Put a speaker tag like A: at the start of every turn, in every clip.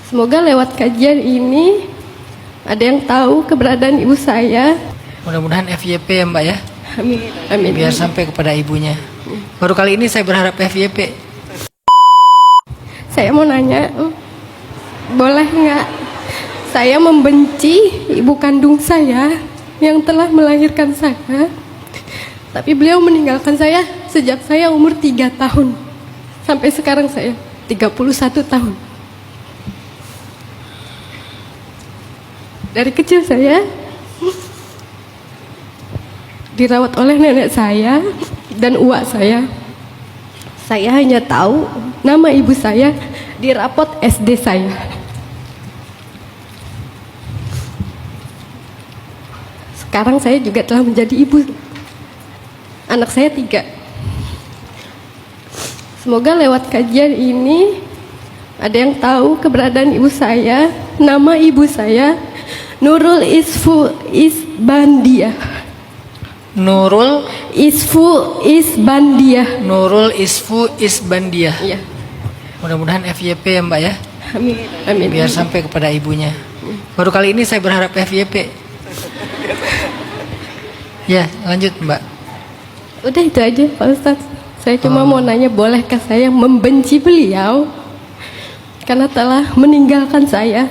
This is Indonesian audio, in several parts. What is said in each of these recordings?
A: Semoga lewat kajian ini ada yang tahu keberadaan ibu saya.
B: Mudah-mudahan FYP ya Mbak ya.
A: Amin. Amin.
B: Biar sampai kepada ibunya. Baru kali ini saya berharap FYP.
A: Saya mau nanya, boleh nggak saya membenci ibu kandung saya yang telah melahirkan saya, tapi beliau meninggalkan saya sejak saya umur 3 tahun sampai sekarang saya 31 tahun. Dari kecil saya dirawat oleh nenek saya dan uak saya. Saya hanya tahu nama ibu saya di rapot SD saya. Sekarang saya juga telah menjadi ibu. Anak saya 3. Semoga lewat kajian ini ada yang tahu keberadaan ibu saya. Nama ibu saya Nurul Isbandiah.
B: Nurul
A: Isbandiah.
B: Nurul Isbandiah.
A: Iya.
B: Mudah-mudahan FYP ya Mbak ya.
A: Amin. Amin.
B: Biar sampai kepada ibunya. Baru kali ini saya berharap FYP. Ya, lanjut Mbak.
A: Udah itu aja Pak Ustadz. Saya cuma mau nanya, bolehkah saya membenci beliau karena telah meninggalkan saya.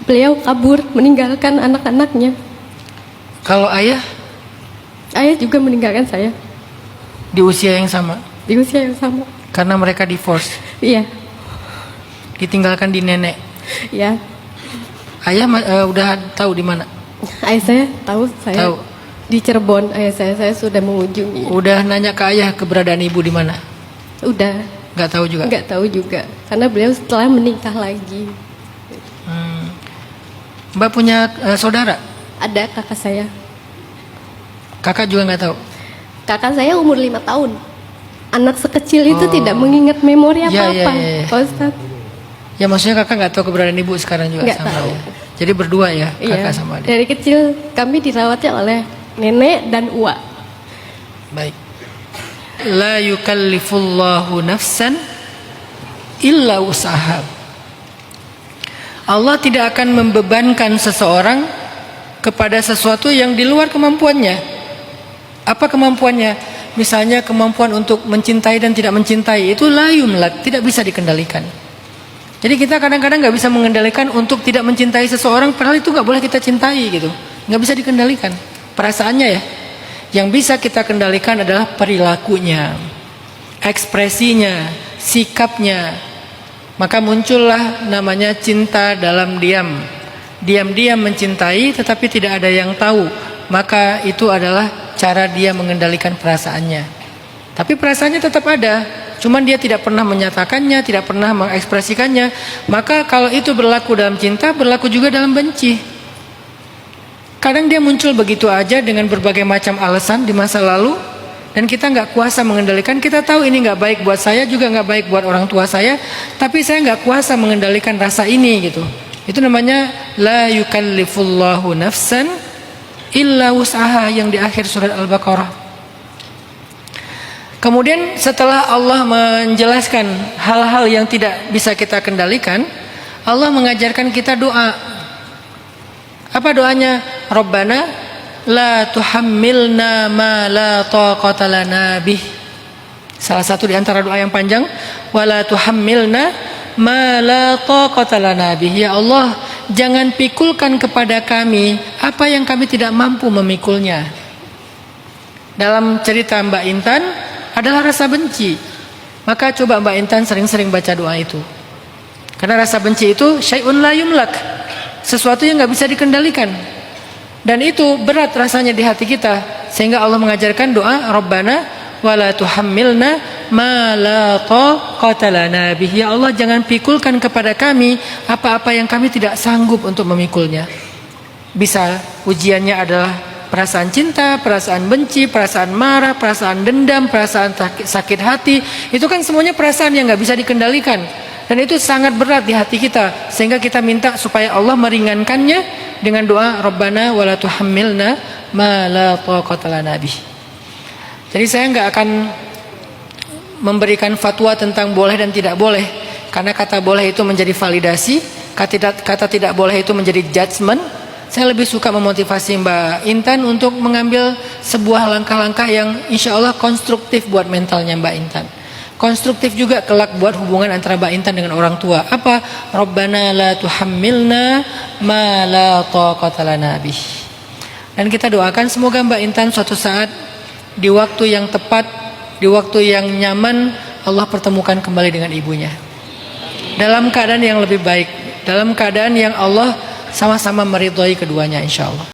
A: Beliau kabur meninggalkan anak-anaknya.
B: Kalau ayah
A: Ayah juga meninggalkan saya
B: di usia yang sama,
A: di usia yang sama.
B: karena mereka divorce,
A: Iya,
B: ditinggalkan di nenek.
A: iya.
B: Ayah udah tahu di mana?
A: Ayah saya tahu, saya
B: Tahu.
A: di Cirebon. Ayah saya sudah mengunjungi.
B: Udah nanya ke ayah keberadaan ibu di mana?
A: Udah,
B: Nggak tahu juga.
A: nggak tahu juga karena beliau setelah menikah lagi.
B: Mbak punya saudara?
A: Ada kakak saya.
B: Kakak juga nggak tahu.
A: Kakak saya umur 5 tahun. Anak sekecil itu tidak mengingat memori
B: Ya,
A: apa-apa,
B: ya.
A: Pak Ustadz.
B: Ya maksudnya kakak nggak tahu keberadaan ibu sekarang juga
A: Nggak
B: sama
A: tahu.
B: ya. Jadi berdua ya kakak
A: Iya.
B: sama adik.
A: Dari kecil kami dirawatnya oleh nenek dan uak.
B: Baik. La yukallifullahu nafsan illa usaha. Allah tidak akan membebankan seseorang kepada sesuatu yang di luar kemampuannya. Apa kemampuannya? Misalnya kemampuan untuk mencintai dan tidak mencintai, itu la yumlak, tidak bisa dikendalikan. Jadi kita kadang-kadang nggak bisa mengendalikan untuk tidak mencintai seseorang, padahal itu nggak boleh kita cintai gitu, nggak bisa dikendalikan perasaannya ya. Yang bisa kita kendalikan adalah perilakunya, ekspresinya, sikapnya. Maka muncullah namanya cinta dalam diam. Diam-diam mencintai tetapi tidak ada yang tahu. Maka itu adalah cara dia mengendalikan perasaannya. Tapi perasaannya tetap ada, cuman dia tidak pernah menyatakannya, tidak pernah mengekspresikannya. Maka kalau itu berlaku dalam cinta, berlaku juga dalam benci. Kadang dia muncul begitu aja dengan berbagai macam alasan di masa lalu, dan kita nggak kuasa mengendalikan. Kita tahu ini nggak baik buat saya, juga nggak baik buat orang tua saya, tapi saya nggak kuasa mengendalikan rasa ini gitu. Itu namanya la yukallifullahu nafsan illa wus'aha yang di akhir surat Al-Baqarah. Kemudian setelah Allah menjelaskan hal-hal yang tidak bisa kita kendalikan, Allah mengajarkan kita doa. Apa doanya? Rabbana la tuhammilna ma la taqata lana bih. Salah satu di antara doa yang panjang, wala tuhammilna ma la taqata lana bih. Ya Allah, jangan pikulkan kepada kami apa yang kami tidak mampu memikulnya. Dalam cerita Mbak Intan adalah rasa benci. Maka coba Mbak Intan sering-sering baca doa itu. Karena rasa benci itu syai'un la yumlak, sesuatu yang nggak bisa dikendalikan. Dan itu berat rasanya di hati kita, sehingga Allah mengajarkan doa Rabbana wala tuhammilna ma la taqata lana bih. Ya Allah, jangan pikulkan kepada kami apa-apa yang kami tidak sanggup untuk memikulnya. Bisa ujiannya adalah perasaan cinta, perasaan benci, perasaan marah, perasaan dendam, perasaan sakit hati. Itu kan semuanya perasaan yang nggak bisa dikendalikan. Dan itu sangat berat di hati kita, sehingga kita minta supaya Allah meringankannya dengan doa Rabbana wala tuhammilna ma la taqata lana bih. Jadi saya nggak akan memberikan fatwa tentang boleh dan tidak boleh, karena kata boleh itu menjadi validasi, kata tidak boleh itu menjadi judgement. Saya lebih suka memotivasi Mbak Intan untuk mengambil sebuah langkah-langkah yang insya Allah konstruktif buat mentalnya Mbak Intan. Konstruktif juga kelak buat hubungan antara Mbak Intan dengan orang tua. Apa? Rabbana la tuhammilna ma la taqata lana bih. Dan kita doakan semoga Mbak Intan suatu saat di waktu yang tepat, di waktu yang nyaman, Allah pertemukan kembali dengan ibunya. Dalam keadaan yang lebih baik, dalam keadaan yang Allah sama-sama meridhai keduanya insya Allah.